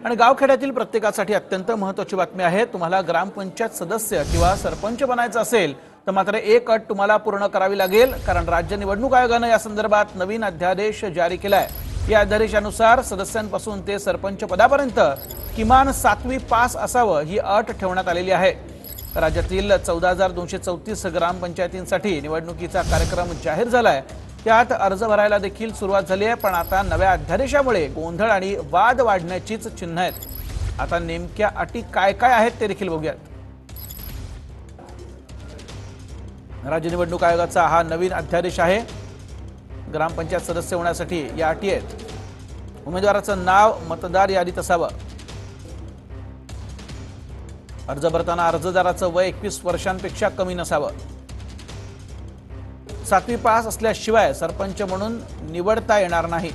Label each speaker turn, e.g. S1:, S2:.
S1: आणि गावखेड्यातील प्रत्येकासाठी अत्यंत महत्त्वाची बातमी आहे। तुम्हाला ग्रामपंचायत सदस्य किंवा सरपंच बनायचं असेल तर मात्र एक अट तुम्हाला पूर्ण करावी लागेल, कारण राज्य निवडणूक आयोगाने या संदर्भात नवीन अध्यादेश जारी केलाय। या अध्यादेशानुसार सदस्यांपासून ते सरपंच पदापर्यंत किमान 7वी पास असावं ही अट ठेवण्यात आलेली आहे। राज्यातील 14,234 ग्रामपंचायतींसाठी निवडणुकीचा कार्यक्रम जाहीर झालाय। त्यात अर्ज भरायला देखील सुरुवात झाली आहे, पण आता नव्या अध्यादेशामुळे गोंधळ आणि वाद वाढण्याचीच चिन्ह आहेत। आता नेमक्या अटी काय काय आहेत ते देखील बघूयात। राज्य निवडणूक आयोगाचा हा नवीन अध्यादेश आहे। ग्रामपंचायत सदस्य होण्यासाठी या अटी आहेत। उमेदवाराचं नाव मतदार यादीत असावं। अर्ज भरताना अर्जदाराचं वय 21 वर्षांपेक्षा कमी नसावं। 7वी पास असल्याशिवाय सरपंच म्हणून निवडता येणार नाही।